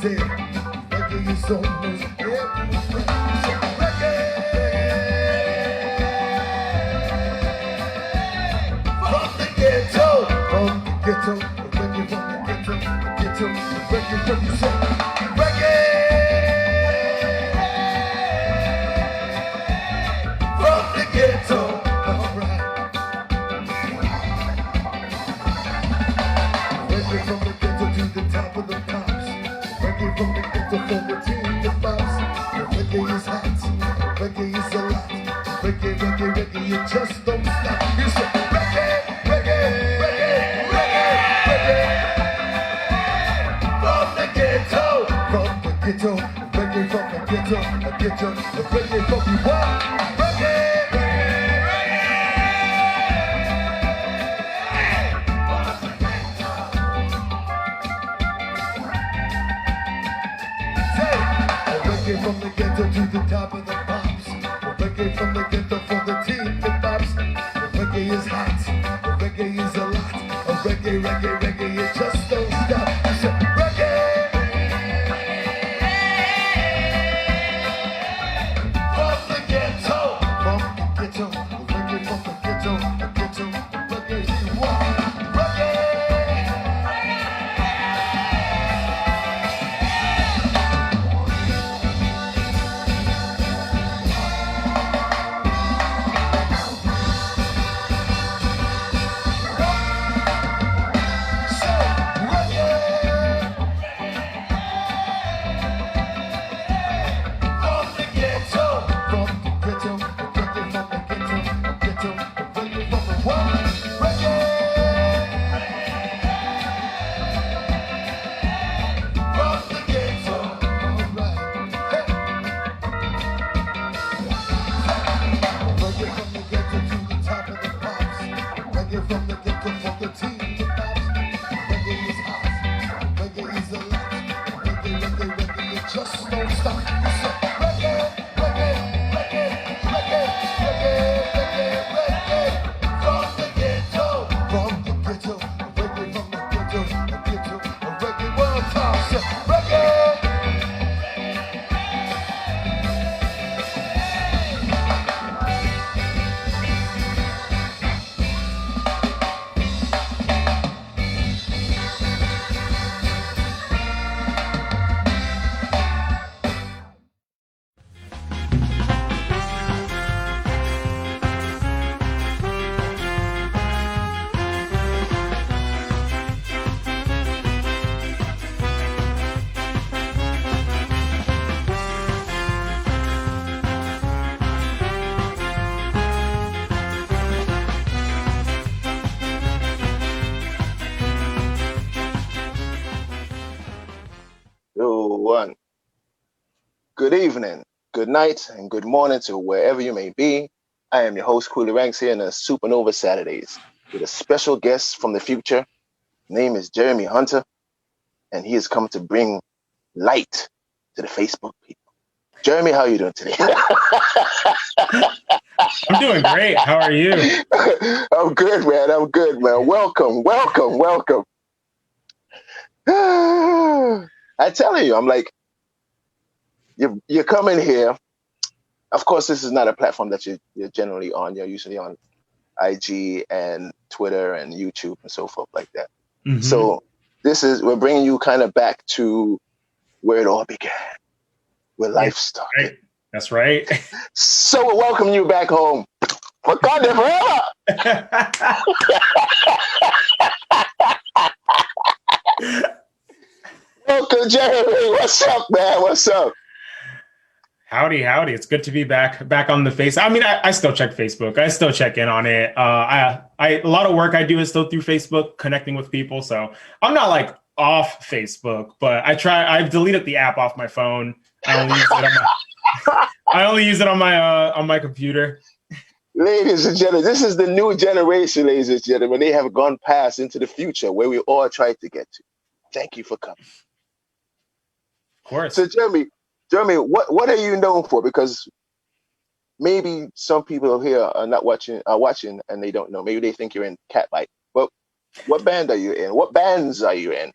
say reggae is almost everywhere. Reggae from the ghetto, reggae from the ghetto, reggae from you say reggae from the ghetto. Alright. Reggae from the ghetto to the top of the pops. Reggae from the ghetto for the team that bops. Reggae is hot, reggae is a lot. Reggae, reggae, reggae, you just don't stop. You say reggae, reggae, reggae, reggae, reggae. From the ghetto, reggae from the ghetto, reggae from you what? Reggae. Reggae from the ghetto to the top of the pops. Reggae from the ghetto for the team that bops. Reggae is hot, reggae is a lot. Reggae, reggae, reggae, it just don't stop. You say reggae from the ghetto, reggae from the ghetto, reggae you want. One. Good evening, good night, and good morning to wherever you may be. I am your host, Cooley Ranks, here in the SuperNova Saturdays with a special guest from the future. His name is Jeremy Hunter, and he has come to bring light to the Facebook people. Jeremy, how are you doing today? I'm doing great. How are you? I'm good, man. Welcome. I tell you, I'm like, you're coming here. Of course, this is not a platform that you're generally on. You're usually on IG and Twitter and YouTube and so forth like that. Mm-hmm. So we're bringing you kind of back to where it all began, where life started. Right. That's right. So we're welcoming you back home. For God forever. Welcome, Jeremy. What's up, man? What's up? Howdy. It's good to be back on the face. I mean, I still check Facebook. I still check in on it. A lot of work I do is still through Facebook, connecting with people. So I'm not like off Facebook, but I've deleted the app off my phone. I only use it on my computer. Ladies and gentlemen, this is the new generation, ladies and gentlemen. They have gone past into the future where we all try to get to. Thank you for coming. Of course. So Jeremy, what are you known for? Because maybe some people here are watching and they don't know. Maybe they think you're in Catbite. But what band are you in? What bands are you in?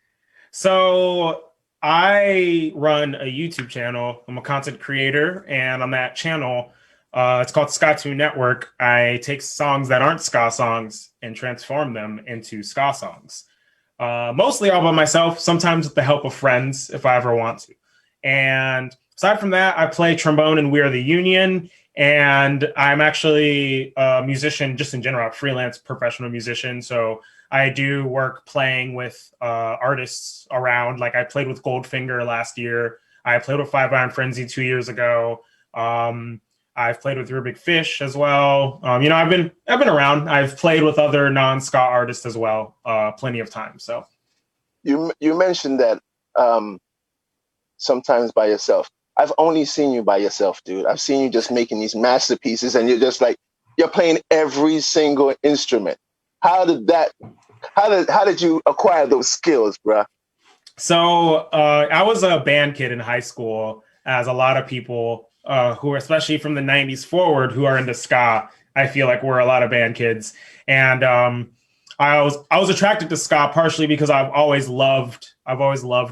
So I run a YouTube channel. I'm a content creator, and on that channel, it's called Skatunes Network. I take songs that aren't ska songs and transform them into ska songs. Mostly all by myself, sometimes with the help of friends if I ever want to. And aside from that, I play trombone in We Are the Union, and I'm actually a musician just in general, a freelance professional musician. So I do work playing with artists around. Like I played with Goldfinger last year. I played with Five Iron Frenzy 2 years ago. I've played with Your Big Fish as well. I've been around. I've played with other non-ska artists as well, plenty of times. So You mentioned that sometimes by yourself. I've only seen you by yourself, dude. I've seen you just making these masterpieces, and you're just like you're playing every single instrument. How did you acquire those skills, bruh? So I was a band kid in high school, as a lot of people who are especially from the 90s forward who are into ska. I feel like we're a lot of band kids. And I was attracted to ska partially because I've always loved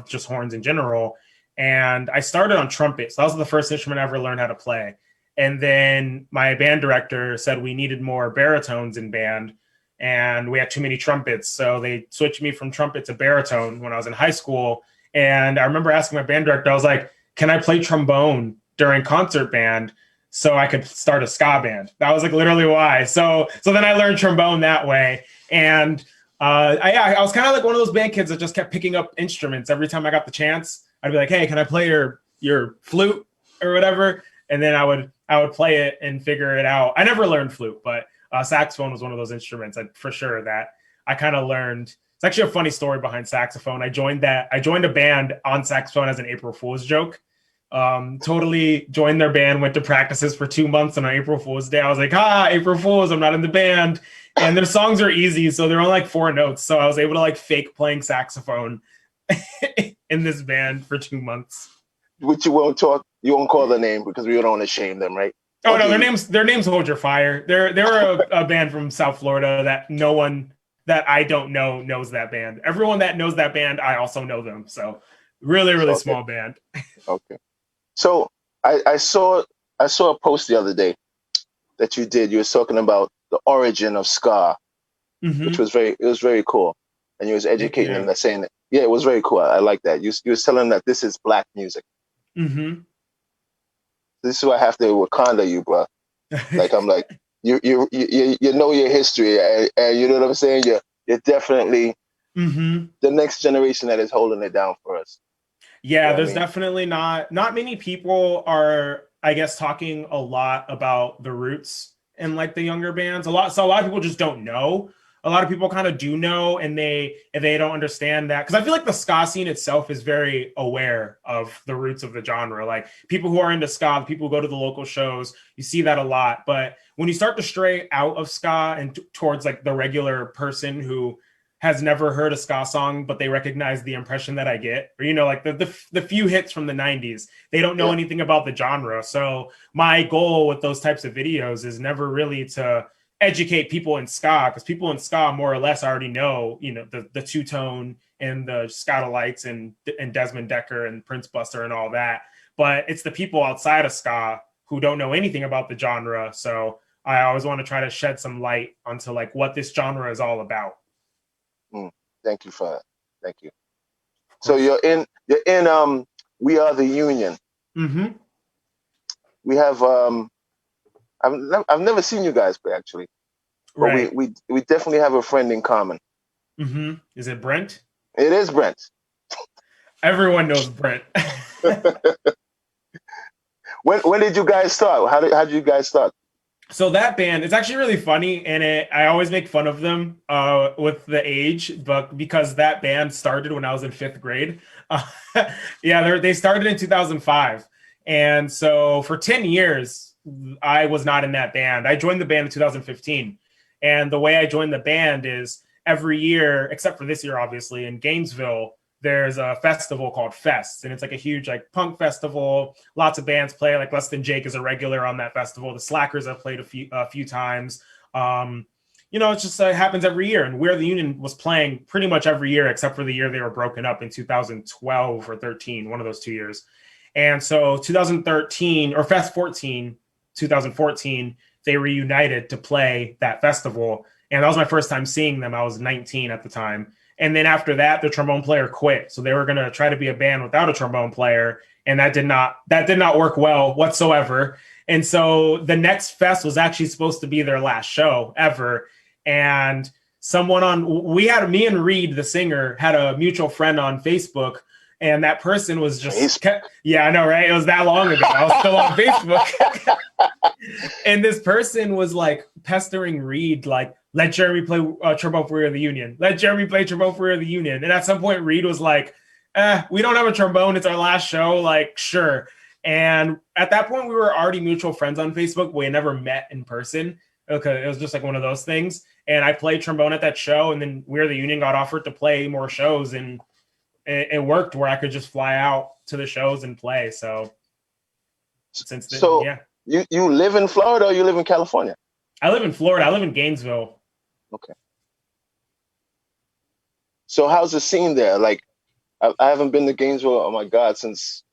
just horns in general. And I started on trumpet. So that was the first instrument I ever learned how to play. And then my band director said we needed more baritones in band, and we had too many trumpets. So they switched me from trumpet to baritone when I was in high school. And I remember asking my band director, I was like, can I play trombone during concert band so I could start a ska band? That was like literally why. So then I learned trombone that way. And I was kind of like one of those band kids that just kept picking up instruments every time I got the chance. I'd be like, hey, can I play your flute or whatever? And then I would play it and figure it out. I never learned flute, but saxophone was one of those instruments for sure that I kind of learned. It's actually a funny story behind saxophone. I joined a band on saxophone as an April Fool's joke. Totally joined their band, went to practices for 2 months, and on April Fool's Day, I was like, April Fool's, I'm not in the band. And their songs are easy, so they're on like 4 notes. So I was able to like fake playing saxophone in this band for 2 months. Which you won't call the name because we don't want to shame them, right? Oh no, their names hold your fire. They're a band from South Florida that no one that I don't know knows that band. Everyone that knows that band, I also know them. So really small band. Okay. So I saw a post the other day that you did. You were talking about the origin of ska, which was very cool. And you was educating them, saying that, yeah, it was very cool. I like that. You was telling them that this is black music. Mm-hmm. This is why I have to Wakanda you, bro. Like I'm like you know your history, and you know what I'm saying. You're definitely the next generation that is holding it down for us. Yeah, you know there's definitely not many people are, I guess, talking a lot about the roots in like the younger bands. A lot of people just don't know. A lot of people kind of do know, and they don't understand that, because I feel like the ska scene itself is very aware of the roots of the genre. Like people who are into ska, people who go to the local shows, you see that a lot. But when you start to stray out of ska and towards like the regular person who has never heard a ska song, but they recognize the impression that I get, or like the few hits from the 90s, they don't know anything about the genre. So my goal with those types of videos is never really to educate people in ska, because people in ska more or less already know, the two-tone and the Scatolites and Desmond Decker and Prince Buster and all that. But it's the people outside of ska who don't know anything about the genre. So I always want to try to shed some light onto like what this genre is all about. Thank you for that. Thank you. So you're in We Are the Union. Mm-hmm. We have I've never seen you guys play, actually. But right. We definitely have a friend in common. Mm-hmm. Is it Brent? It is Brent. Everyone knows Brent. When did you guys start? How did you guys start? So that band, it's actually really funny, and I always make fun of them with the age, but because that band started when I was in 5th grade. They started in 2005. And so for 10 years, I was not in that band. I joined the band in 2015. And the way I joined the band is every year, except for this year, obviously, in Gainesville, there's a festival called Fest. And it's like a huge like punk festival. Lots of bands play. Like Less Than Jake is a regular on that festival. The Slackers have played a few times. it's just it happens every year. And We Are the Union was playing pretty much every year except for the year they were broken up in 2012 or 13, one of those 2 years. And so 2013 or Fest 14, 2014, they reunited to play that festival. And that was my first time seeing them. I was 19 at the time. And then after that, the trombone player quit. So they were going to try to be a band without a trombone player. And that did not work well whatsoever. And so the next fest was actually supposed to be their last show ever. And me and Reed, the singer, had a mutual friend on Facebook. And that person was yeah, I know, right? It was that long ago. I was still on Facebook. And this person was like pestering Reed, like, let Jeremy play trombone for We Are the Union. Let Jeremy play trombone for We Are the Union. And at some point, Reed was like, we don't have a trombone. It's our last show. Like, sure. And at that point, we were already mutual friends on Facebook. We had never met in person. Okay, it was just like one of those things. And I played trombone at that show. And then We Are the Union got offered to play more shows. And it worked where I could just fly out to the shows and play. So since then, yeah. You live in Florida or you live in California? I live in Florida. I live in Gainesville. Okay. So how's the scene there? Like, I haven't been to Gainesville, oh my God, since...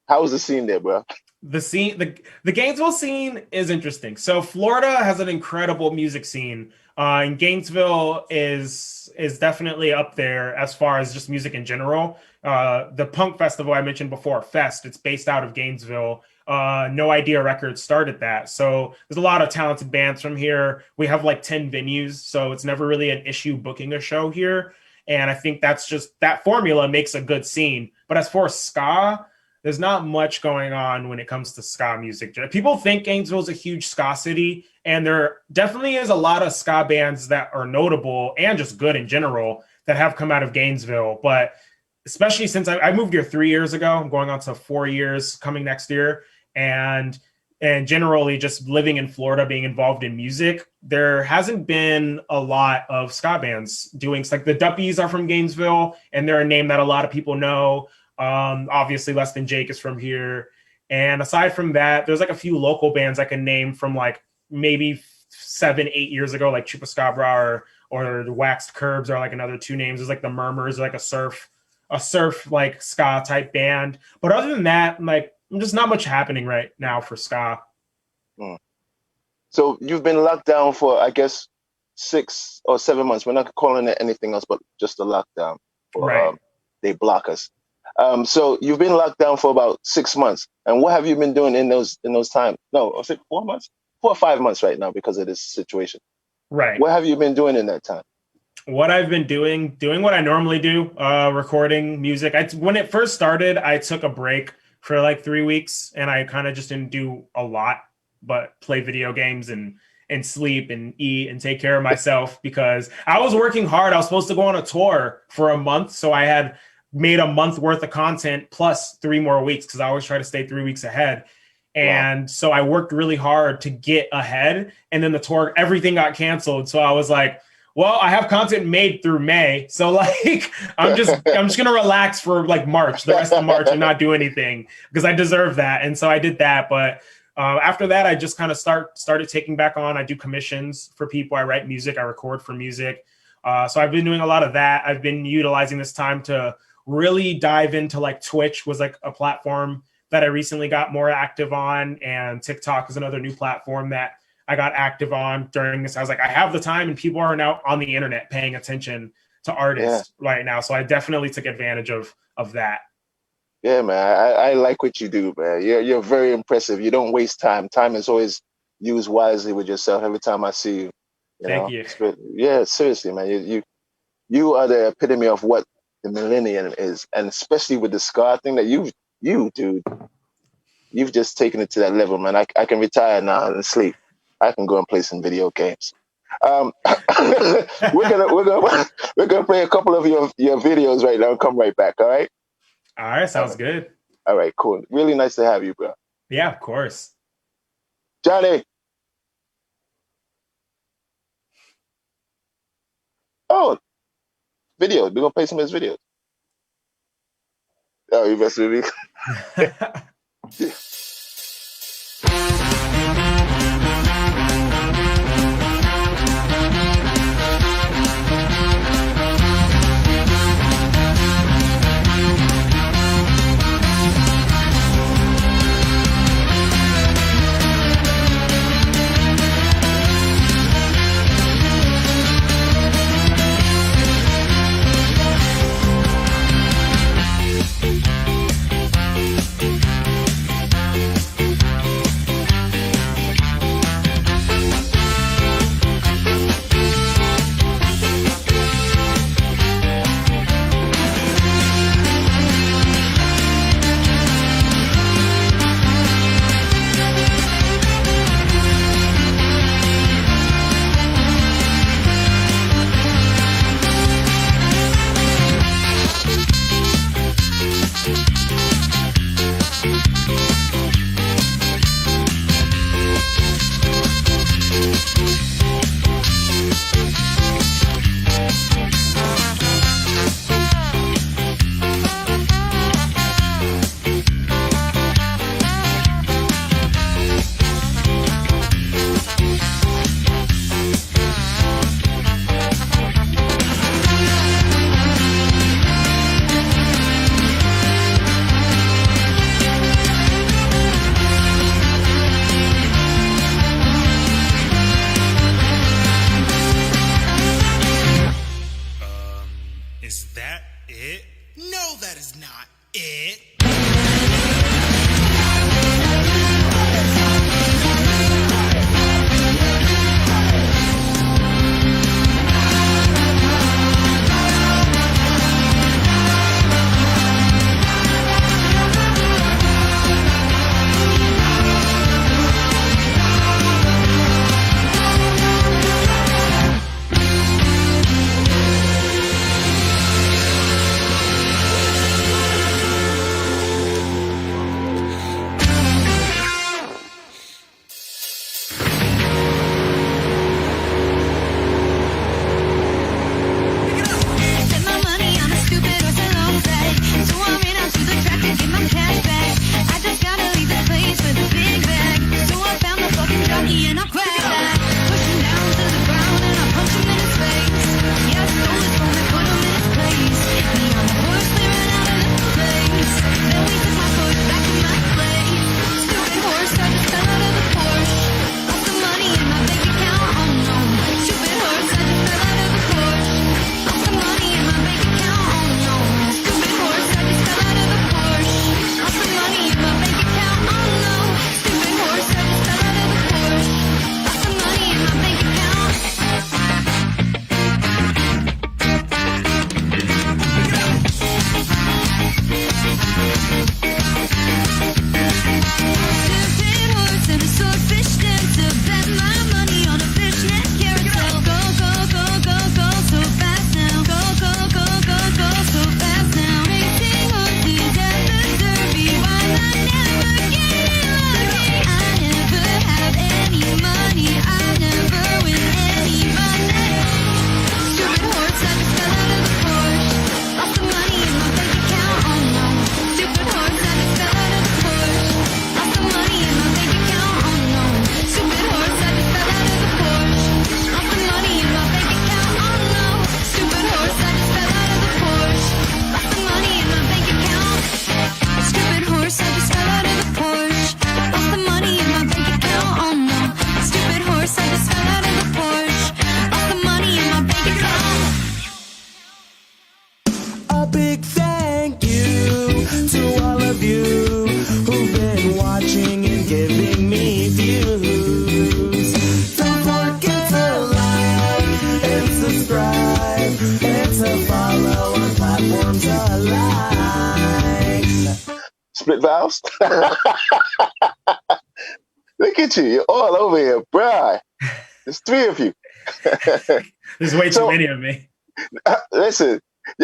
How's the scene there, bro? The Gainesville scene is interesting. So Florida has an incredible music scene. And Gainesville is definitely up there as far as just music in general. The punk festival I mentioned before, Fest, it's based out of Gainesville. No Idea Records started that. So there's a lot of talented bands from here. We have like 10 venues, so it's never really an issue booking a show here. And I think that formula makes a good scene. But as for ska, there's not much going on when it comes to ska music. People think Gainesville is a huge ska city, and there definitely is a lot of ska bands that are notable and just good in general that have come out of Gainesville. But especially since I moved here 3 years ago, I'm going on to 4 years coming next year. And generally just living in Florida, being involved in music, there hasn't been a lot of ska bands doing, like the Duppies are from Gainesville, and they're a name that a lot of people know. Obviously Less Than Jake is from here. And aside from that, there's like a few local bands I can name from like maybe 7-8 years ago, like Chupacabra or the Waxed Curbs are like another two names. There's like the Murmurs, like a surf like ska type band. But other than that, like, just not much happening right now for ska. So you've been locked down for, I guess, 6 or 7 months. We're not calling it anything else but just a lockdown. Right. They block us. So you've been locked down for about 6 months. And what have you been doing in those times? No, was it 4 months? 4 or 5 months right now because of this situation. Right. What have you been doing in that time? What I've been doing what I normally do, recording music. When it first started, I took a break for like 3 weeks, and I kind of just didn't do a lot but play video games and sleep and eat and take care of myself because I was working hard. I was supposed to go on a tour for a month, so I had made a month worth of content plus 3 more weeks because I always try to stay 3 weeks ahead. And So I worked really hard to get ahead, and then the tour, everything got canceled. So I was like, well, I have content made through May. So like, I'm just going to relax for like March, the rest of March, and not do anything because I deserve that. And so I did that. But after that, I just kind of started taking back on. I do commissions for people. I write music. I record for music. So I've been doing a lot of that. I've been utilizing this time to really dive into like Twitch was like a platform that I recently got more active on. And TikTok is another new platform that I got active on during this. I was like, I have the time, and people are now on the internet paying attention to artists right now. So I definitely took advantage of that. Yeah, man. I like what you do, man. You're very impressive. You don't waste time. Time is always used wisely with yourself. Every time I see you. Thank you. Yeah, seriously, man. You are the epitome of what the millennium is, and especially with the ska thing that you dude, you've just taken it to that level, man. I can retire now and sleep. I can go and play some video games. We're gonna play a couple of your videos right now and come right back. All right. All right. Sounds good. All right. Cool. Really nice to have you, bro. Yeah, of course. Johnny. Oh, videos. We're gonna play some of his videos. Oh, you messing with me? Yeah. Split valves? Look at you. You're all over here, bruh. There's 3 of you. There's way too many of me. Listen,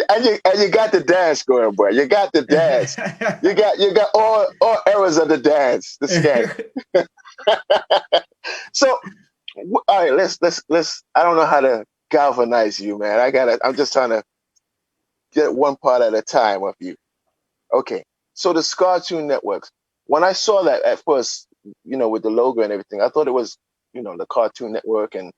and you got the dance going, bro. You got the dance. you got all eras of the dance, the skank. So, all right, let's. I don't know how to galvanize you, man. I'm just trying to get one part at a time of you. Okay. So the Skatunes Network, when I saw that at first, with the logo and everything, I thought it was, the Cartoon Network and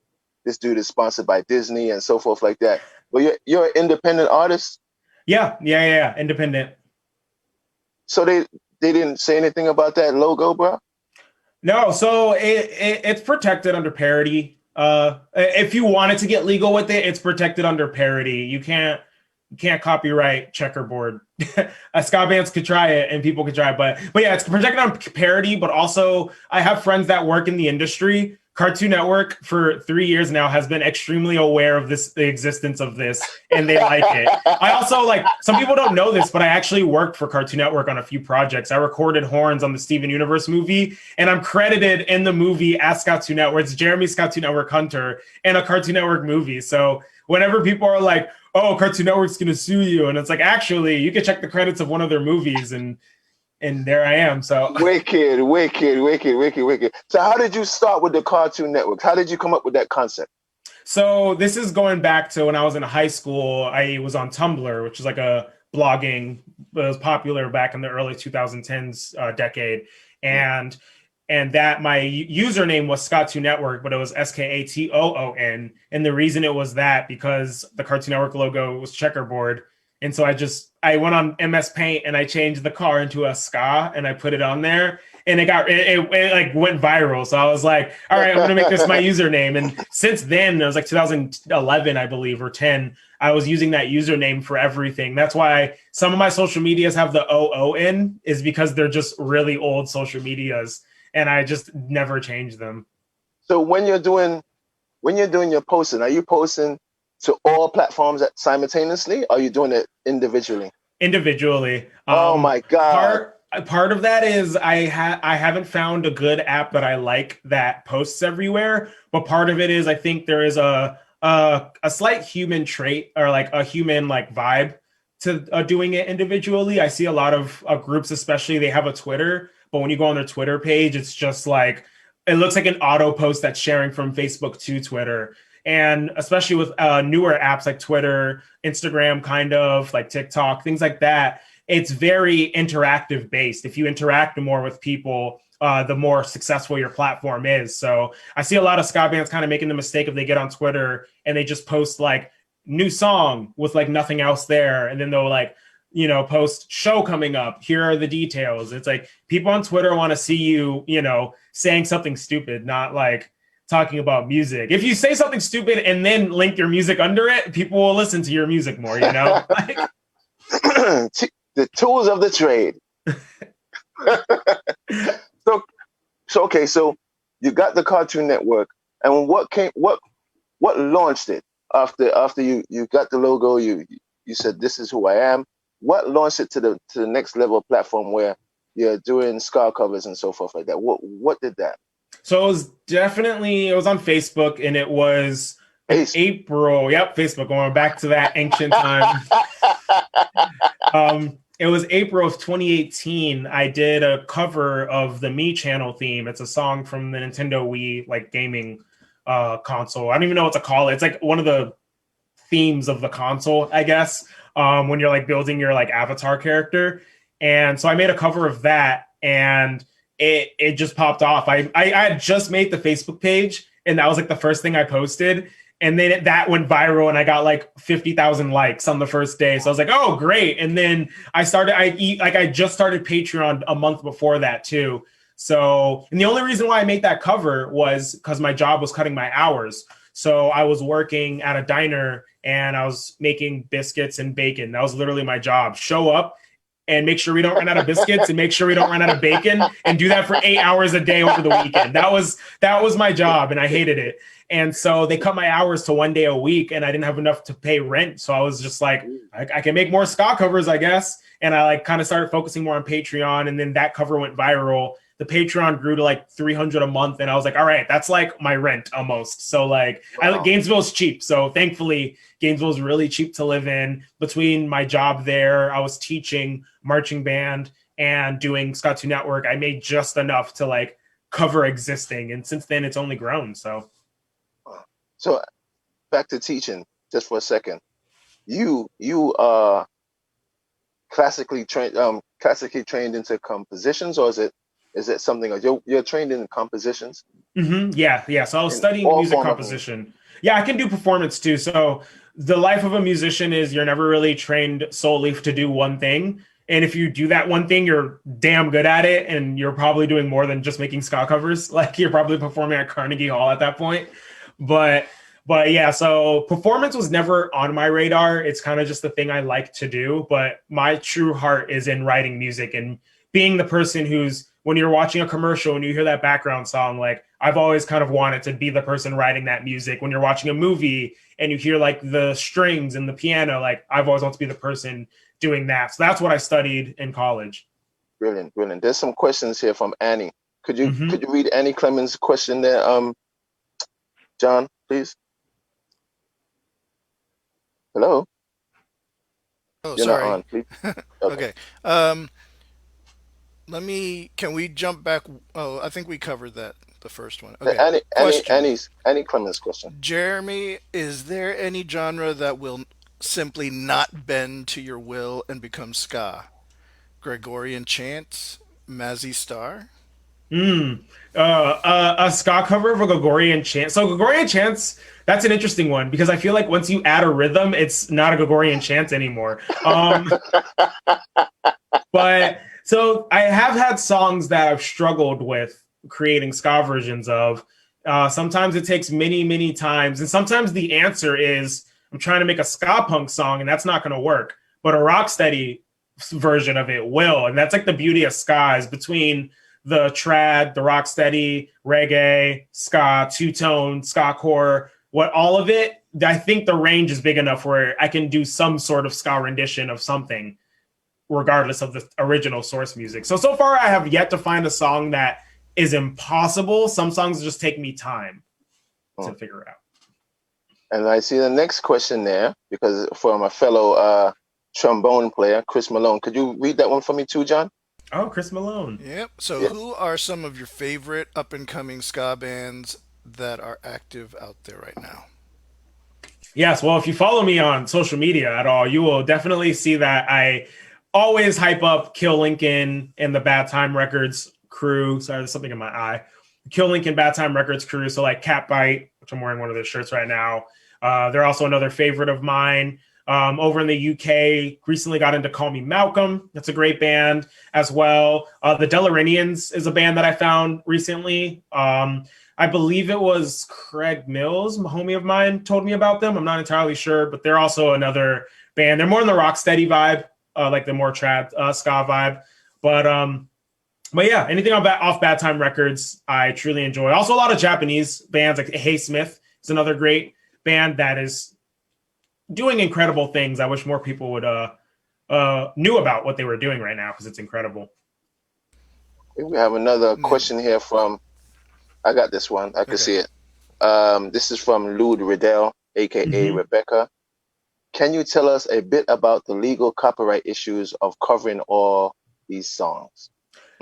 this dude is sponsored by Disney and so forth like that. But you're an independent artist? Yeah, independent. So they didn't say anything about that logo, bro? No, so it's protected under parody. If you wanted to get legal with it, it's protected under parody. You can't copyright checkerboard. Ska bands could try it and people could try it, but yeah, it's protected on parody. But also, I have friends that work in the industry. Cartoon Network for 3 years now has been extremely aware of the existence of this, and they like it. I also some people don't know this, but I actually worked for Cartoon Network on a few projects. I recorded horns on the Steven Universe movie, and I'm credited in the movie as Skatunes Network. It's Jeremy of Skatunes Network Hunter in a Cartoon Network movie. So whenever people are like, "Oh, Cartoon Network's gonna sue you," and it's like, actually, you can check the credits of one of their movies, and there I am. So wicked. So how did you start with the Cartoon Network? How did you come up with that concept? So this is going back to when I was in high school. I was on Tumblr, which is like a blogging. It was popular back in the early 2010s decade, and that my username was Skatunes Network, but it was Skatoon. And the reason it was that because the Cartoon Network logo was checkerboard. And so I went on MS Paint and I changed the car into a ska and I put it on there, and it went viral. So I was like, all right, I'm going to make this my username. And since then, it was like 2011, I believe, or 10, I was using that username for everything. That's why some of my social medias have the OON, is because they're just really old social medias. And I just never change them. So when you're doing your posting, are you posting to all platforms simultaneously, or are you doing it individually? Individually. Oh my God. Part of that is I haven't found a good app that I like that posts everywhere. But part of it is I think there is a slight human trait, or like a human vibe to doing it individually. I see a lot of groups, especially, they have a Twitter, but when you go on their Twitter page, it's just like, it looks like an auto post that's sharing from Facebook to Twitter. And especially with newer apps like Twitter, Instagram, kind of like TikTok, things like that, it's very interactive based. If you interact more with people, the more successful your platform is. So I see a lot of ska bands kind of making the mistake of, they get on Twitter and they just post new song with nothing else there. And then they'll post show coming up. Here are the details. It's like people on Twitter want to see you, saying something stupid, not talking about music. If you say something stupid and then link your music under it, people will listen to your music more, The tools of the trade. So you got the Cartoon Network, and what launched it after you got the logo, you said, this is who I am. what launched it to the next level platform where you're doing ska covers and so forth like that? What did that? So it was on Facebook, and it was in April. Yep, Facebook. Going back to that ancient time. It was April of 2018. I did a cover of the Mii Channel theme. It's a song from the Nintendo Wii, like, gaming console. I don't even know what to call it. It's like one of the themes of the console, I guess, when you're like building your like avatar character. And so I made a cover of that, and it just popped off. I had just made the Facebook page, and that was like the first thing I posted. And then that went viral, and I got like 50,000 likes on the first day. So I was like, oh, great. And then I just started Patreon a month before that too. So, and the only reason why I made that cover was because my job was cutting my hours. So I was working at a diner, and I was making biscuits and bacon. That was literally my job. Show up and make sure we don't run out of biscuits, and make sure we don't run out of bacon, and do that for 8 hours a day over the weekend. That was my job, and I hated it. And so they cut my hours to 1 day a week, and I didn't have enough to pay rent. So I was just like, I can make more ska covers, I guess. And I like kind of started focusing more on Patreon, and then that cover went viral. The Patreon grew to like 300 a month, and I was like, all right, that's like my rent almost. So like, wow. Gainesville's cheap. So thankfully, Gainesville's really cheap to live in. Between my job there, I was teaching marching band and doing Skatunes Network. I made just enough to like cover existing, and since then it's only grown. So back to teaching just for a second. You are classically trained into compositions, or is it something else? You're trained in compositions? Mm-hmm. Yeah. So I was studying music composition. Yeah, I can do performance too. So the life of a musician is you're never really trained solely to do one thing. And if you do that one thing, you're damn good at it, and you're probably doing more than just making ska covers. Like, you're probably performing at Carnegie Hall at that point. But yeah, so performance was never on my radar. It's kind of just the thing I like to do. But my true heart is in writing music and being the person who's, when you're watching a commercial and you hear that background song, like, I've always kind of wanted to be the person writing that music. When you're watching a movie and you hear like the strings and the piano, like, I've always wanted to be the person doing that. So that's what I studied in college. Brilliant. There's some questions here from Annie. Could you read Annie Clemens' question there, John, please? Hello? Oh, You're sorry. not on, please. Okay. Can we jump back? Oh, I think we covered that, the first one. Okay. Annie Clemens' question. Jeremy, is there any genre that will simply not bend to your will and become ska? Gregorian chants, Mazzy Star? A ska cover of a Gregorian chant. So Gregorian chants, that's an interesting one, because I feel like once you add a rhythm, it's not a Gregorian chant anymore. But so I have had songs that I've struggled with creating ska versions of. Sometimes it takes many, many times. And sometimes the answer is, I'm trying to make a ska punk song, and that's not going to work. But a rocksteady version of it will. And that's like the beauty of ska, is between the trad, the rocksteady, reggae, ska, two-tone, ska core, all of it, I think the range is big enough where I can do some sort of ska rendition of something, regardless of the original source music. So far I have yet to find a song that is impossible. Some songs just take me time to figure out. And I see the next question there, because from a fellow trombone player, Chris Malone. Could you read that one for me too, John? Oh, Chris Malone. Yep. So who are some of your favorite up-and-coming ska bands that are active out there right now? Yes, well, if you follow me on social media at all, you will definitely see that I always hype up Kill Lincoln and the Bad Time Records crew. Sorry, there's something in my eye. Kill Lincoln, Bad Time Records crew. So like Catbite, which I'm wearing one of their shirts right now. They're also another favorite of mine. Over in the UK, recently got into Call Me Malcolm. That's a great band as well. The Delarinians is a band that I found recently. I believe it was Craig Mills, a homie of mine, told me about them. I'm not entirely sure, but they're also another band. They're more in the rocksteady vibe, like the more trad ska vibe. But yeah, anything off Bad Time Records, I truly enjoy. Also, a lot of Japanese bands, like Hey Smith is another great band that is doing incredible things. I wish more people would knew about what they were doing right now because it's incredible. We have another Yeah. question here from. I got this one. I can Okay. see it. This is from Lude Riddell, aka Rebecca. Can you tell us a bit about the legal copyright issues of covering all these songs?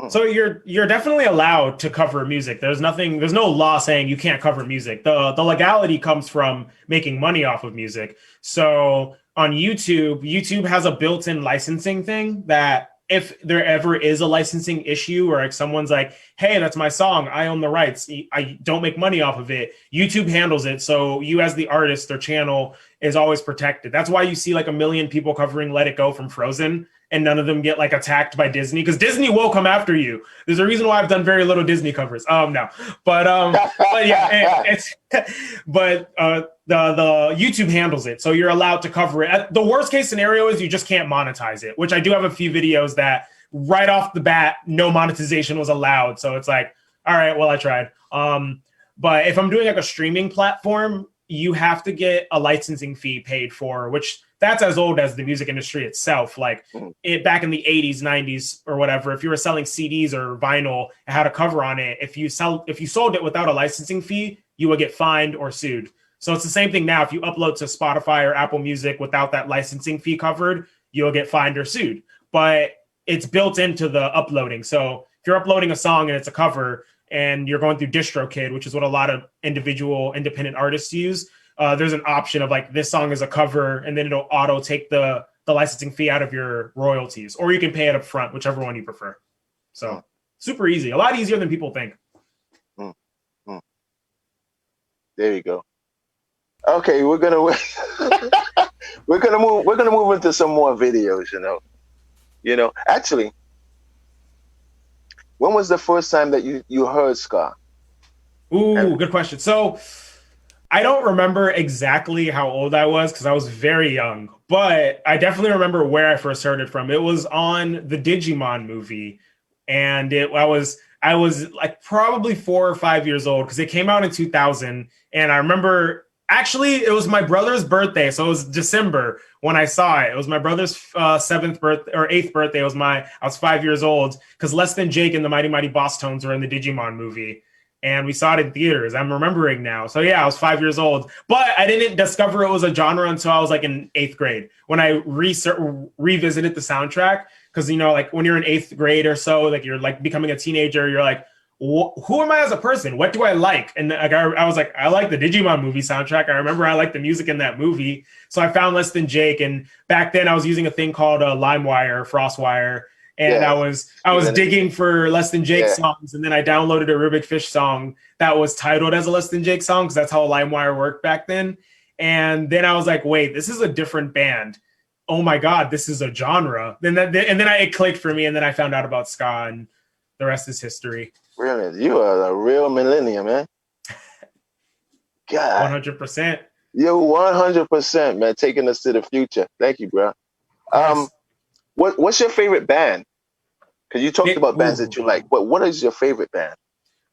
So you're definitely allowed to cover music. There's no law saying you can't cover music. The legality comes from making money off of music. So on YouTube has a built-in licensing thing that if there ever is a licensing issue or like someone's like, hey, that's my song, I own the rights, I don't make money off of it, YouTube handles it. So you as the artist, their channel is always protected. That's why you see like a million people covering Let It Go from Frozen and none of them get like attacked by Disney because Disney will come after you. There's a reason why I've done very little Disney covers. No, but yeah, it's but the YouTube handles it, so you're allowed to cover it. The worst case scenario is you just can't monetize it, which I do have a few videos that right off the bat no monetization was allowed. So it's like, all right, well I tried. But if I'm doing like a streaming platform, you have to get a licensing fee paid for, which that's as old as the music industry itself. Like it back in the 80s, 90s or whatever, if you were selling CDs or vinyl and had a cover on it, if you sold it without a licensing fee, you would get fined or sued. So it's the same thing now. If you upload to Spotify or Apple Music without that licensing fee covered, you'll get fined or sued. But it's built into the uploading. So if you're uploading a song and it's a cover and you're going through DistroKid, which is what a lot of individual independent artists use, there's an option of like this song is a cover, and then it'll auto take the licensing fee out of your royalties, or you can pay it up front, whichever one you prefer. So super easy, a lot easier than people think. There you go. Okay, we're gonna move into some more videos. Actually, when was the first time that you heard ska? Good question. So I don't remember exactly how old I was because I was very young, but I definitely remember where I first heard it from. It was on the Digimon movie, and I was like probably 4 or 5 years old because it came out in 2000, and I remember actually it was my brother's birthday, so it was December when I saw it. It was my brother's 7th birthday or 8th birthday. I was 5 years old because Less Than Jake and the Mighty Mighty Boss Tones were in the Digimon movie. And we saw it in theaters. I'm remembering now. So yeah, I was 5 years old, but I didn't discover it was a genre until I was like in 8th grade when I revisited the soundtrack. Because like when you're in 8th grade or so, like you're like becoming a teenager, you're like, who am I as a person? What do I like? And like I was like, I like the Digimon movie soundtrack. I remember I liked the music in that movie, so I found Less Than Jake. And back then I was using a thing called LimeWire, FrostWire. And I was digging for Less Than Jake songs, and then I downloaded a Rubik Fish song that was titled as a Less Than Jake song because that's how LimeWire worked back then. And then I was like, wait, this is a different band. Oh my God, this is a genre. And then it clicked for me, and then I found out about ska, and the rest is history. Really, you are a real millennium, man. God, 100%. You're 100%, man. Taking us to the future. Thank you, bro. Yes. What's your favorite band? Because you talked about bands that you like, but what is your favorite band?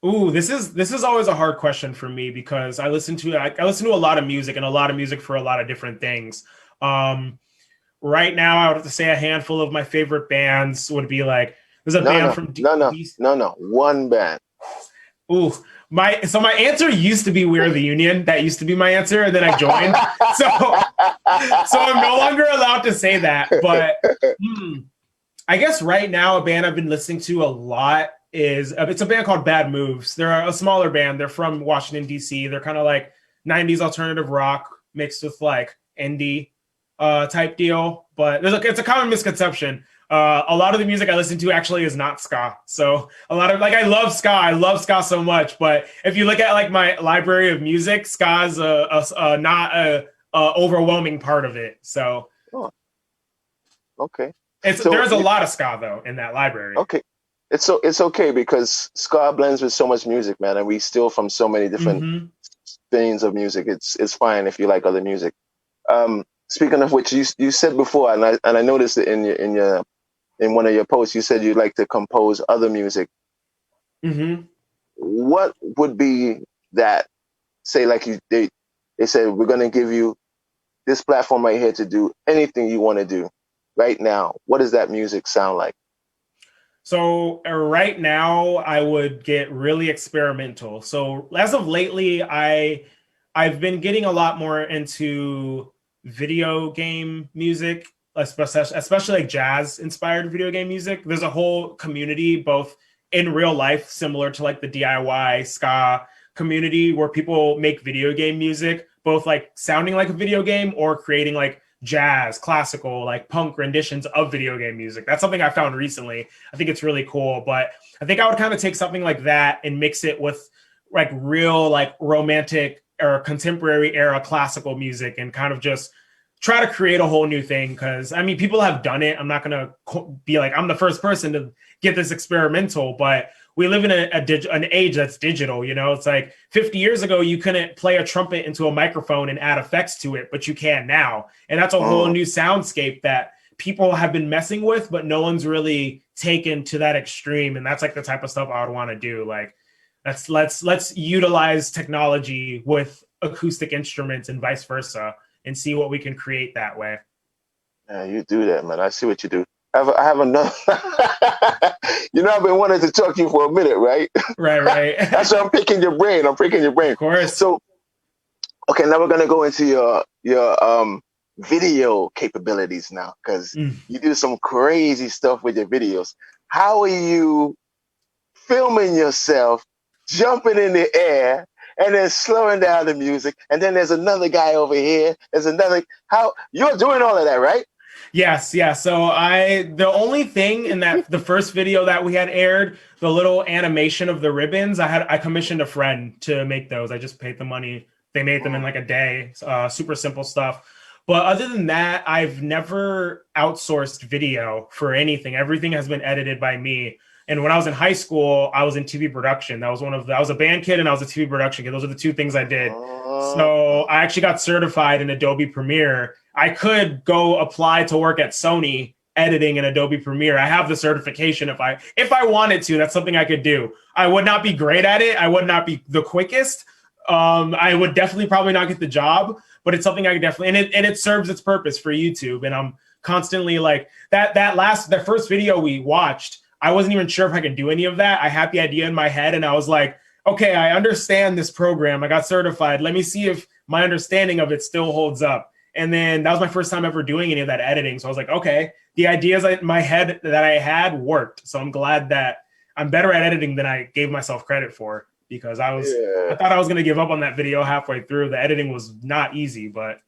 This is always a hard question for me because I listen to a lot of music and a lot of music for a lot of different things. Right now, I would have to say a handful of my favorite bands would be like there's a band from one band. My answer used to be We Are the Union. That used to be my answer, and then I joined. so I'm no longer allowed to say that. But I guess right now a band I've been listening to a lot is it's a band called Bad Moves. They're a smaller band. They're from Washington D.C. They're kind of like 90s alternative rock mixed with like indie type deal. But it's a common misconception. A lot of the music I listen to actually is not ska. So a lot of I love ska. I love ska so much. But if you look at like my library of music, ska is not a overwhelming part of it. So okay, there's a lot of ska though in that library. Okay, it's okay because ska blends with so much music, man, and we steal from so many different veins of music. It's fine if you like other music. Speaking of which, you said before, and I noticed it in one of your posts, you said you like to compose other music. What would be that? Say like they said we're gonna give you this platform right here to do anything you want to do. right now, what does that music sound like? So right now, I would get really experimental. So as of lately, I've been getting a lot more into video game music, especially like jazz inspired video game music. There's a whole community, both in real life, similar to like the DIY ska community, where people make video game music, both like sounding like a video game or creating like jazz, classical, like punk renditions of video game music. That's something I found recently. I think it's really cool, but I think I would kind of take something like that and mix it with like real, like romantic or contemporary era classical music and kind of just try to create a whole new thing. Cause I mean, people have done it. I'm not going to be like, I'm the first person to get this experimental, but we live in an age that's digital. You know, it's like 50 years ago, you couldn't play a trumpet into a microphone and add effects to it, but you can now. And that's a whole new soundscape that people have been messing with, but no one's really taken to that extreme. And that's like the type of stuff I would want to do. Like, let's utilize technology with acoustic instruments and vice versa and see what we can create that way. Yeah, you do that, man. I see what you do. I have another. You know, I've been wanting to talk to you for a minute, right? Right. That's why I'm picking your brain. Of course. So, okay, now we're gonna go into your video capabilities now, because you do some crazy stuff with your videos. How are you filming yourself jumping in the air and then slowing down the music, and then there's another guy over here, how you're doing all of that, right? Yes, yeah. So the only thing in that the first video that we had aired, the little animation of the ribbons, I commissioned a friend to make those. I just paid the money. They made them in like a day. Super simple stuff. But other than that, I've never outsourced video for anything. Everything has been edited by me. And when I was in high school, I was in TV production. I was a band kid and I was a TV production kid. Those are the two things I did. So I actually got certified in Adobe Premiere. I could go apply to work at Sony editing in Adobe Premiere. I have the certification if I wanted to. That's something I could do. I would not be great at it. I would not be the quickest. I would definitely probably not get the job, but it's something I could definitely, and it serves its purpose for YouTube. And I'm constantly like that first video we watched, I wasn't even sure if I could do any of that. I had the idea in my head and I was like, okay, I understand this program. I got certified. Let me see if my understanding of it still holds up. And then that was my first time ever doing any of that editing. So I was like, okay, the ideas in my head that I had worked. So I'm glad that I'm better at editing than I gave myself credit for, because I thought I was going to give up on that video halfway through. The editing was not easy, but.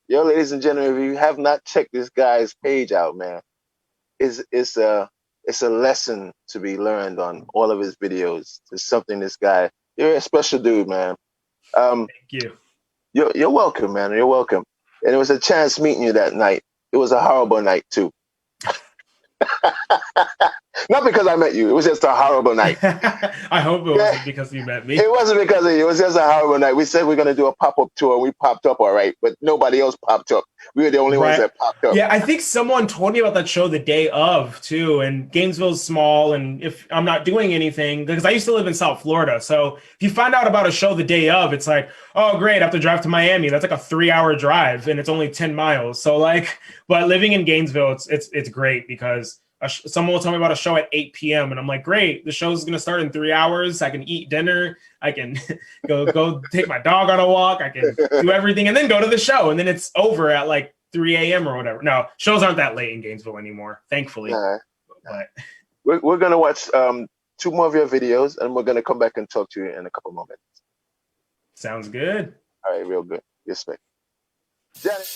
Yo, ladies and gentlemen, if you have not checked this guy's page out, man, it's a lesson to be learned on all of his videos. It's something you're a special dude, man. Thank you. You're welcome, man. You're welcome. And it was a chance meeting you that night. It was a horrible night too. Not because I met you. It was just a horrible night. I hope it wasn't because you met me. It wasn't because of you. It was just a horrible night. We said we're going to do a pop-up tour. We popped up all right, but nobody else popped up. We were the only ones that popped up. Yeah, I think someone told me about that show the day of, too. And Gainesville's small, and if I'm not doing anything, because I used to live in South Florida. So if you find out about a show the day of, it's like, oh, great, I have to drive to Miami. That's like a 3-hour drive, and it's only 10 miles. So but living in Gainesville, it's great because someone will tell me about a show at 8 p.m. and I'm like, great, the show's going to start in 3 hours. I can eat dinner. I can go take my dog on a walk. I can do everything and then go to the show. And then it's over at like 3 a.m. or whatever. No, shows aren't that late in Gainesville anymore, thankfully. But we're going to watch 2 more of your videos and we're going to come back and talk to you in a couple more minutes. Sounds good. All right, real good. Respect. Janet.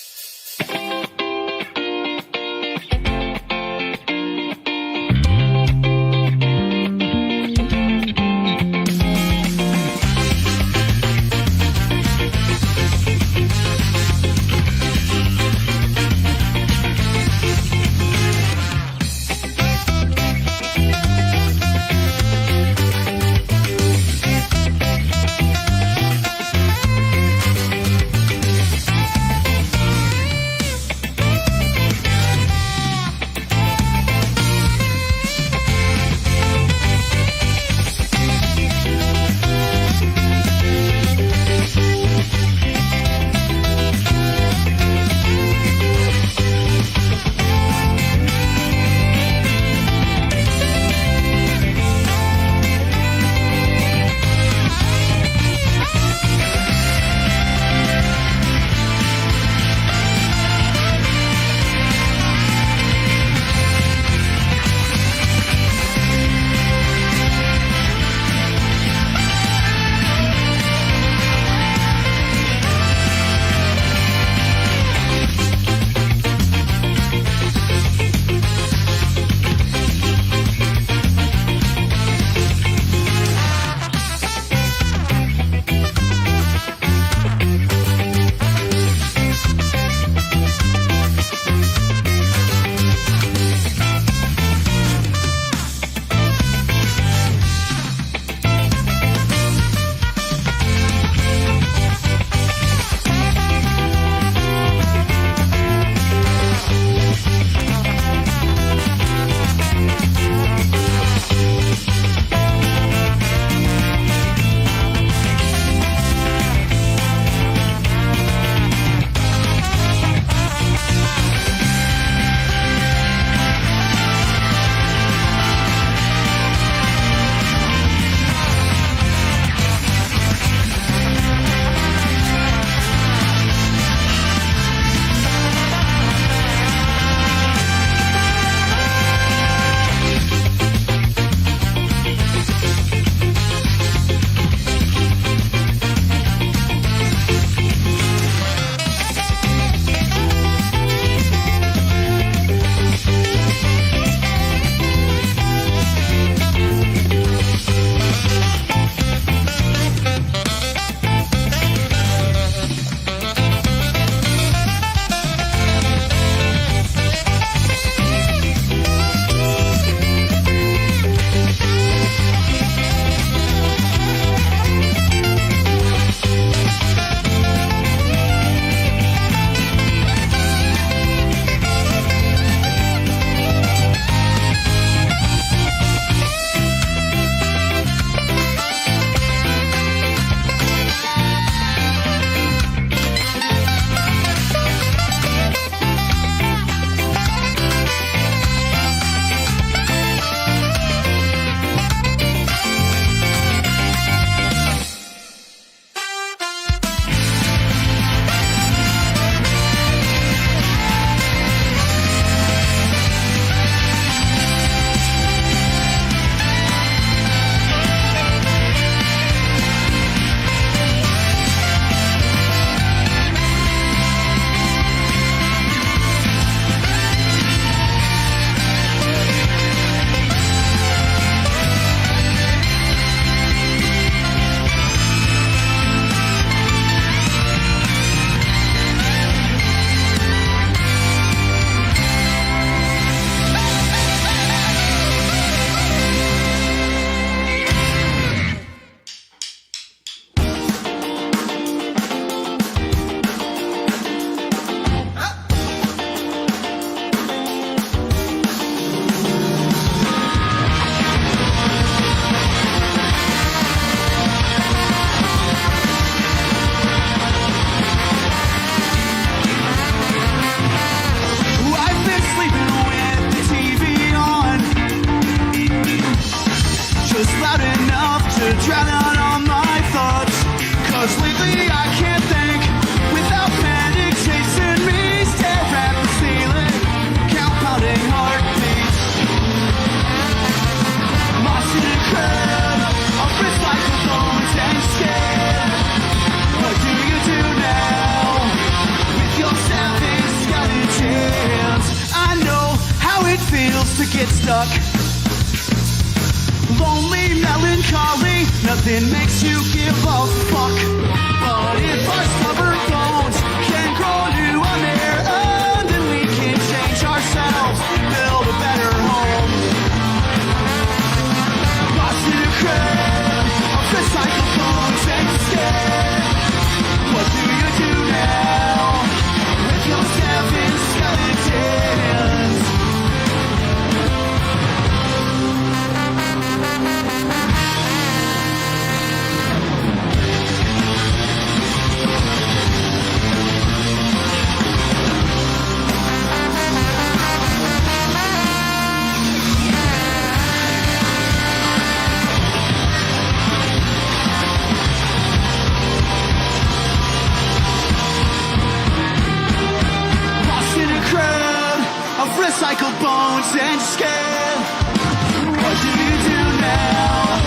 get stuck. Lonely, melancholy, nothing makes you give a fuck. But if our stubborn bones can grow new on their own, then we can change ourselves, build a better home. Lost in a crowd of recycled bones and scared. What do you do now with your 7 skeletons? Recycled bones and scared. What do you do now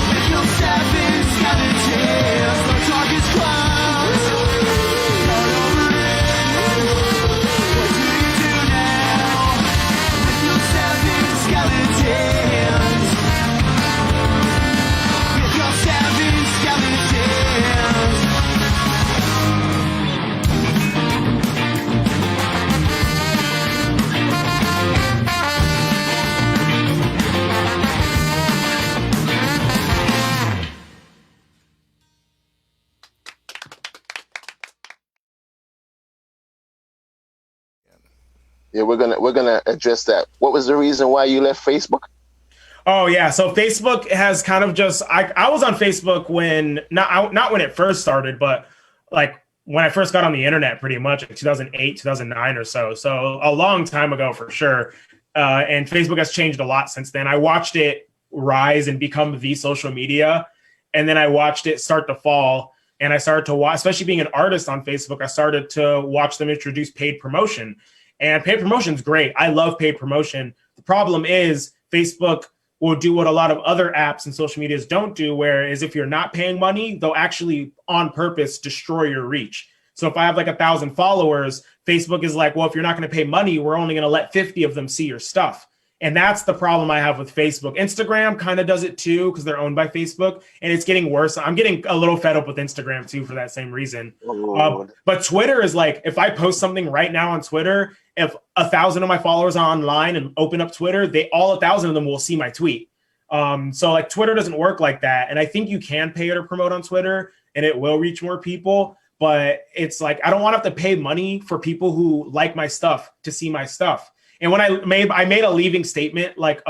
with your 7 skeletons? The target's close. Start over in. What do you do now with your 7 skeletons? With your 7 skeletons. Yeah, we're gonna address that. What was the reason why you left Facebook? Oh yeah, so Facebook has kind of just I was on Facebook when not when it first started, but like when I first got on the internet, pretty much in 2008, 2009 or so. So a long time ago for sure. And Facebook has changed a lot since then. I watched it rise and become the social media, and then I watched it start to fall. And I started to watch, especially being an artist on Facebook, I started to watch them introduce paid promotion. And paid promotion is great. I love paid promotion. The problem is Facebook will do what a lot of other apps and social medias don't do, whereas if you're not paying money, they'll actually on purpose destroy your reach. So if I have like 1,000 followers, Facebook is like, well, if you're not going to pay money, we're only going to let 50 of them see your stuff. And that's the problem I have with Facebook. Instagram kind of does it too, because they're owned by Facebook, and it's getting worse. I'm getting a little fed up with Instagram too for that same reason. But Twitter is like, if I post something right now on Twitter, if 1,000 of my followers are online and open up Twitter, all 1,000 of them will see my tweet. So like Twitter doesn't work like that. And I think you can pay to promote on Twitter and it will reach more people. But it's like, I don't want to have to pay money for people who like my stuff to see my stuff. And when I made a leaving statement like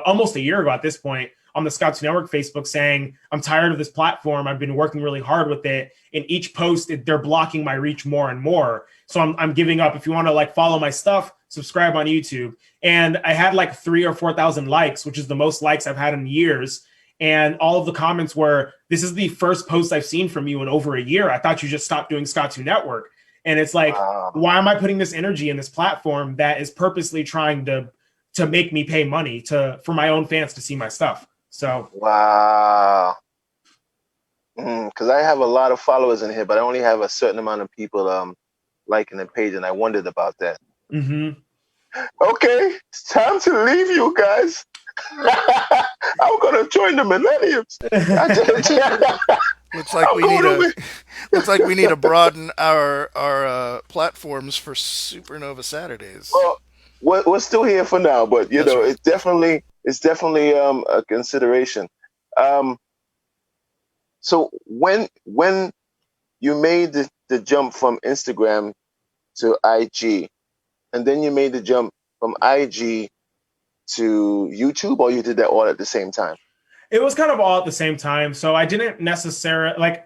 almost a year ago at this point on the Skatunes Network Facebook saying, I'm tired of this platform. I've been working really hard with it. In each post, they're blocking my reach more and more. So I'm giving up. If you want to like follow my stuff, subscribe on YouTube. And I had like 3,000 or 4,000 likes, which is the most likes I've had in years. And all of the comments were, this is the first post I've seen from you in over a year. I thought you just stopped doing Skatunes Network. And it's like, why am I putting this energy in this platform that is purposely trying to make me pay money for my own fans to see my stuff? So wow. Because I have a lot of followers in here, but I only have a certain amount of people liking the page, and I wondered about that. Mm-hmm. Okay, it's time to leave you guys. I'm gonna join the millenniums. Looks like we need to broaden our platforms for SuperNova Saturdays. Well, we're still here for now, but you know, right. it's definitely a consideration. So when you made the jump from Instagram to IG, and then you made the jump from IG to YouTube, or you did that all at the same time? It was kind of all at the same time. So I didn't necessarily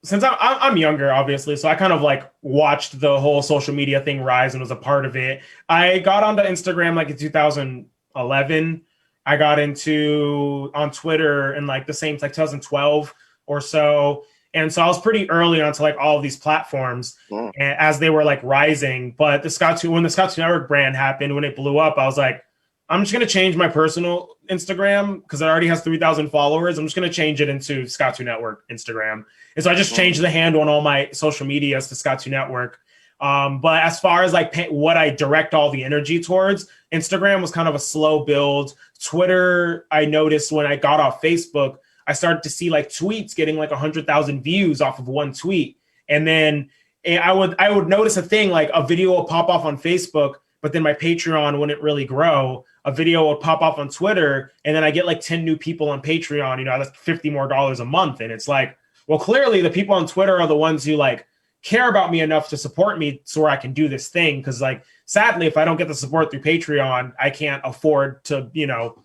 since I'm younger, obviously, so I kind of like watched the whole social media thing rise and was a part of it. I got onto Instagram like in 2011. I got on Twitter in like the same, like 2012 or so. And so I was pretty early onto like all of these platforms as they were like rising. But when the Skatunes Network brand happened, when it blew up, I was like, I'm just going to change my personal Instagram because it already has 3,000 followers. I'm just going to change it into Skatunes Network Instagram. And so I just changed the handle on all my social medias to Skatunes Network. But as far as like what I direct all the energy towards, Instagram was kind of a slow build. Twitter, I noticed when I got off Facebook, I started to see like tweets getting like 100,000 views off of one tweet. And then I would notice a thing like a video will pop off on Facebook, but then my Patreon wouldn't really grow. A video would pop off on Twitter, and then I get like 10 new people on Patreon. You know, that's $50 more a month. And it's like, well, clearly the people on Twitter are the ones who like care about me enough to support me so I can do this thing. Because like, sadly, if I don't get the support through Patreon, I can't afford to, you know,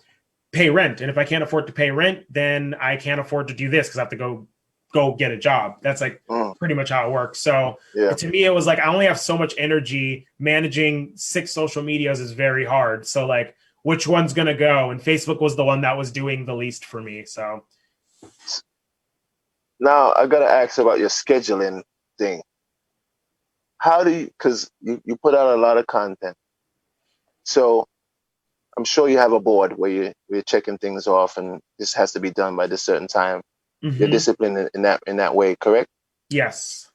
pay rent. And if I can't afford to pay rent, then I can't afford to do this because I have to go get a job. That's like pretty much how it works. So to me, it was like, I only have so much energy. Managing 6 social medias is very hard. So like, which one's going to go? And Facebook was the one that was doing the least for me. So now I got to ask about your scheduling thing. How do you, because you put out a lot of content. So I'm sure you have a board where you're checking things off and this has to be done by this certain time. You're disciplined in that way, correct? Yes.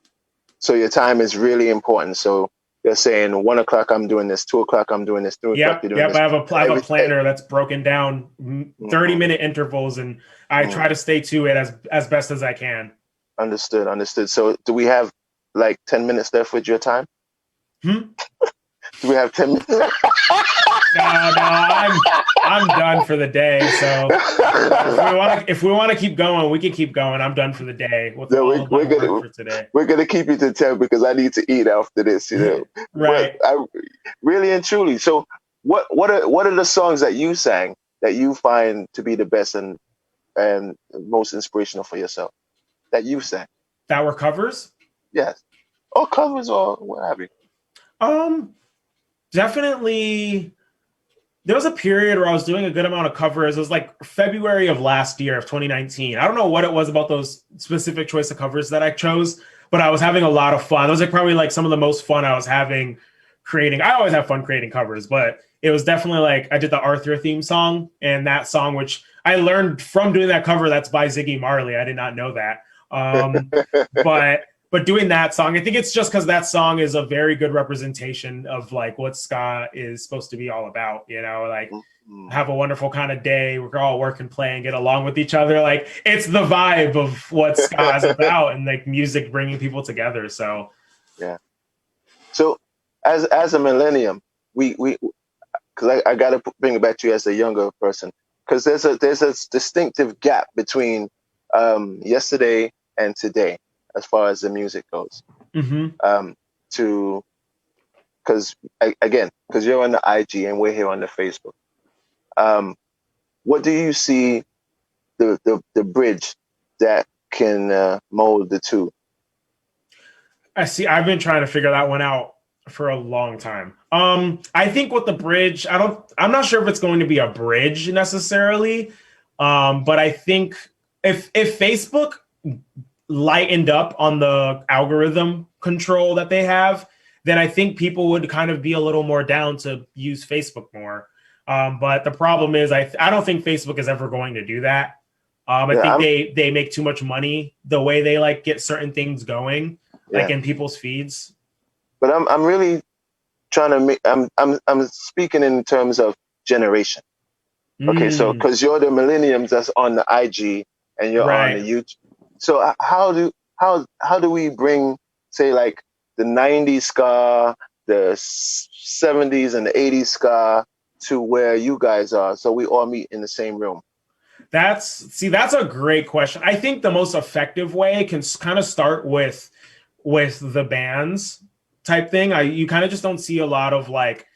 So your time is really important. So you're saying 1 o'clock I'm doing this, 2 o'clock I'm doing this, 3 o'clock you're doing this. I have a planner that's broken down 30-minute intervals, and I try to stay to it as best as I can. Understood. So do we have like 10 minutes left with your time? Do we have 10 minutes? No, I'm done for the day. So if we want to keep going, we can keep going. I'm done for the day. We're gonna keep you to 10 because I need to eat after this, you know. Right. But really and truly. So what are the songs that you sang that you find to be the best and most inspirational for yourself that you sang? That were covers? Yes. Or covers or what have you. Definitely. There was a period where I was doing a good amount of covers. It was like February of last year, of 2019. I don't know what it was about those specific choice of covers that I chose, but I was having a lot of fun. Those are probably like some of the most fun I was having creating. I always have fun creating covers, but it was definitely like I did the Arthur theme song, and that song, which I learned from doing that cover, that's by Ziggy Marley. I did not know that. But doing that song, I think it's just because that song is a very good representation of like what ska is supposed to be all about, you know, like have a wonderful kind of day. We're all work and play and get along with each other. Like it's the vibe of what ska is about, and like music bringing people together. So, yeah. So as a millennium, because I got to bring it back to you as a younger person, because there's a distinctive gap between yesterday and today, as far as the music goes. Because you're on the IG and we're here on the Facebook. What do you see the bridge that can mold the two? I've been trying to figure that one out for a long time. I think with the bridge, I'm not sure if it's going to be a bridge necessarily. But I think if Facebook lightened up on the algorithm control that they have, then I think people would kind of be a little more down to use Facebook more. But the problem is I don't think Facebook is ever going to do that. I think they make too much money the way they like get certain things going, like in people's feeds. But I'm really trying to make, I'm speaking in terms of generation. Okay, so because you're the millenniums that's on the IG and you're on the YouTube. So how do we bring, say, like the 90s ska, the 70s and the 80s ska to where you guys are, so we all meet in the same room? That's a great question. I think the most effective way can kind of start with the bands type thing. You kind of just don't see a lot of like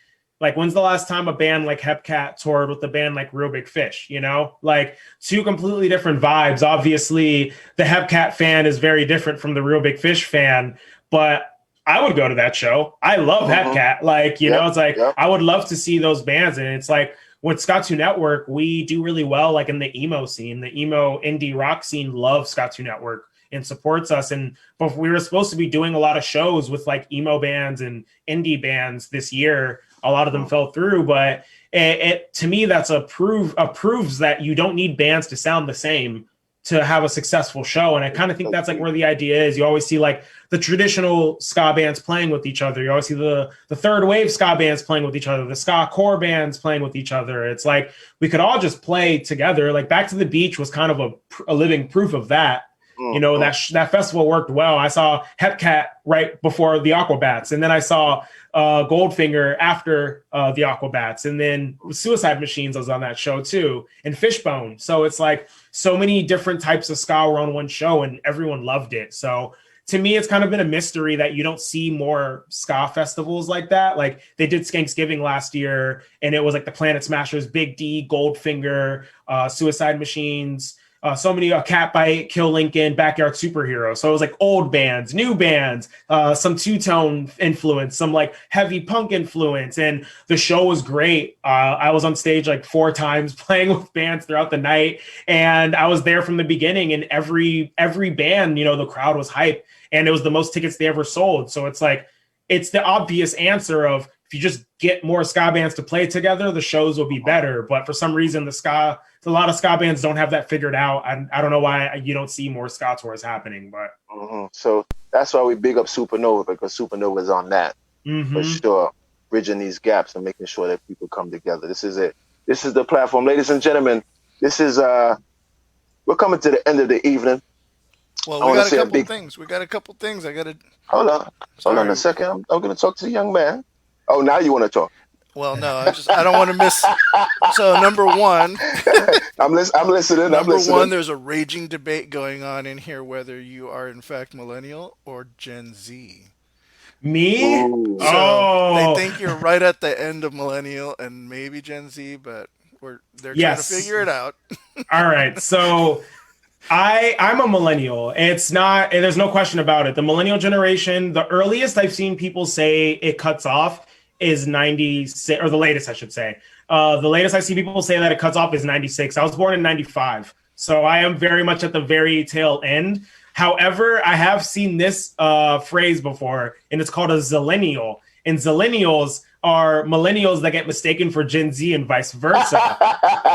when's the last time a band like Hepcat toured with the band like Real Big Fish, you know? Like two completely different vibes. Obviously, the Hepcat fan is very different from the Real Big Fish fan, but I would go to that show. I love Hepcat. Like, you know, it's like I would love to see those bands. And it's like with Skatunes Network, we do really well like in the emo scene. The emo indie rock scene loves Skatunes Network and supports us. But we were supposed to be doing a lot of shows with like emo bands and indie bands this year. A lot of them fell through, but it to me, that's proves that you don't need bands to sound the same to have a successful show. And I kind of think that's like where the idea is. You always see like the traditional ska bands playing with each other. You always see the third wave ska bands playing with each other, the ska core bands playing with each other. It's like we could all just play together. Like Back to the Beach was kind of a living proof of that. You know, that festival worked well. I saw Hepcat right before the Aquabats, and then I saw Goldfinger after the Aquabats, and then Suicide Machines was on that show too, and Fishbone. So it's like so many different types of ska were on one show, and everyone loved it. So to me, it's kind of been a mystery that you don't see more ska festivals like that. Like they did Skanksgiving last year, and it was like the Planet Smashers, Big D, Goldfinger, Suicide Machines. So many Cat Bite, Kill Lincoln, Backyard Superhero. So it was like old bands, new bands, some two-tone influence, some like heavy punk influence. And the show was great. I was on stage like 4 times playing with bands throughout the night. And I was there from the beginning, and every band, you know, the crowd was hype, and it was the most tickets they ever sold. So it's like, it's the obvious answer of, if you just get more ska bands to play together, the shows will be better. But for some reason, a lot of ska bands don't have that figured out. I don't know why you don't see more ska tours happening. But So that's why we big up SuperNova, because SuperNova is on that for sure, bridging these gaps and making sure that people come together. This is it. This is the platform, ladies and gentlemen. This is we're coming to the end of the evening. Well, we got a couple things. We got a couple things. I got to hold on a second. I'm going to talk to the young man. Oh, now you want to talk? Well, no, I don't want to miss. So number one, I'm listening. Number one, there's a raging debate going on in here whether you are in fact millennial or Gen Z. Me? Ooh. So they think you're right at the end of millennial and maybe Gen Z, but they're trying to figure it out. All right, so I'm a millennial. It's not, there's no question about it. The millennial generation, the earliest I've seen people say it cuts off is 96, or the latest, I should say. The latest I see people say that it cuts off is 96. I was born in 95. So I am very much at the very tail end. However, I have seen this phrase before, and it's called a zillennial. And zillennials are millennials that get mistaken for Gen Z and vice versa.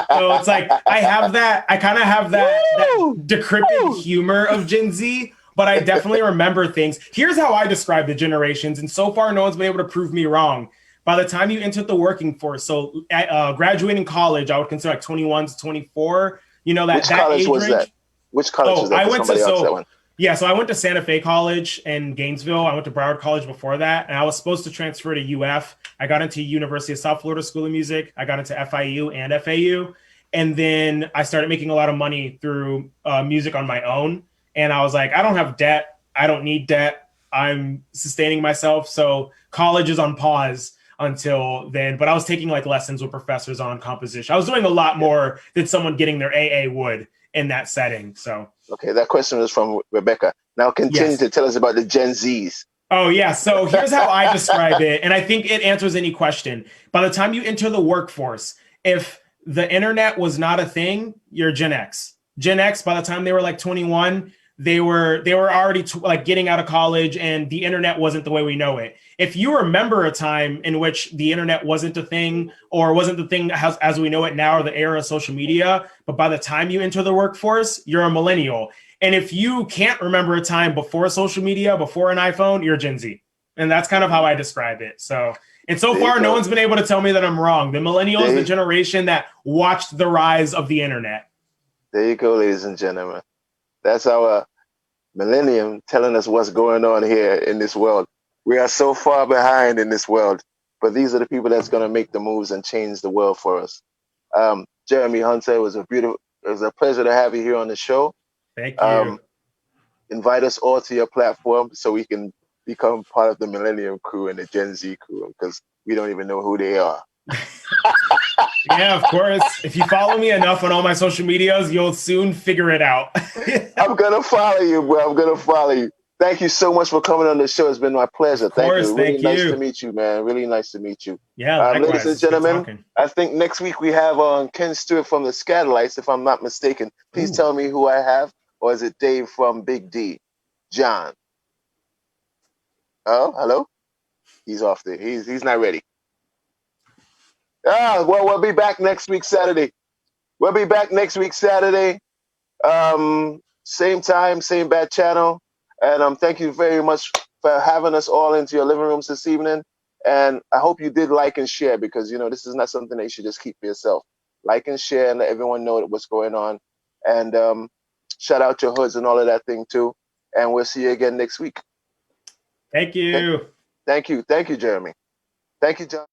So it's like, I kind of have that decrepit humor of Gen Z, but I definitely remember things. Here's how I describe the generations, and so far no one's been able to prove me wrong. By the time you entered the working force, so graduating college, I would consider like 21 to 24. You know, Which college was that? Which college was that? I went so I went to Santa Fe College in Gainesville. I went to Broward College before that, and I was supposed to transfer to UF. I got into University of South Florida School of Music. I got into FIU and FAU, and then I started making a lot of money through music on my own. And I was like, I don't have debt. I don't need debt. I'm sustaining myself. So college is on pause until then. But I was taking like lessons with professors on composition. I was doing a lot more than someone getting their AA would in that setting. So okay, that question was from Rebecca. Now continue to tell us about the Gen Zs. Oh, yeah. So here's how I describe it. And I think it answers any question. By the time you enter the workforce, if the internet was not a thing, you're Gen X. Gen X, by the time they were like 21, they were already like getting out of college, and the internet wasn't the way we know it. If you remember a time in which the internet wasn't a thing, or wasn't the thing as we know it now, or the era of social media, but by the time you enter the workforce, you're a millennial. And if you can't remember a time before social media, before an iPhone, you're Gen Z. And that's kind of how I describe it. So, and so far, no one's been able to tell me that I'm wrong. The millennial is the generation that watched the rise of the internet. There you go, ladies and gentlemen. That's our millennium telling us what's going on here in this world. We are so far behind in this world, but these are the people that's going to make the moves and change the world for us. Jeremy Hunter, it was a pleasure to have you here on the show. Thank you. Invite us all to your platform so we can become part of the Millennium crew and the Gen Z crew, because we don't even know who they are. Yeah, of course. If you follow me enough on all my social medias, you'll soon figure it out. I'm going to follow you, bro. I'm going to follow you. Thank you so much for coming on the show. It's been my pleasure. Of course, Really nice to meet you, man. Really nice to meet you. Yeah, ladies and gentlemen, I think next week we have Ken Stewart from the Scatterlights, if I'm not mistaken. Please tell me who I have, or is it Dave from Big D? John. Oh, hello? He's off there. He's not ready. Well, we'll be back next week, Saturday. Same time, same bad channel. And thank you very much for having us all into your living rooms this evening. And I hope you did like and share, because this is not something that you should just keep for yourself. Like and share and let everyone know what's going on. And shout out your hoods and all of that thing too. And we'll see you again next week. Thank you. Thank you. Thank you, Jeremy. Thank you, John.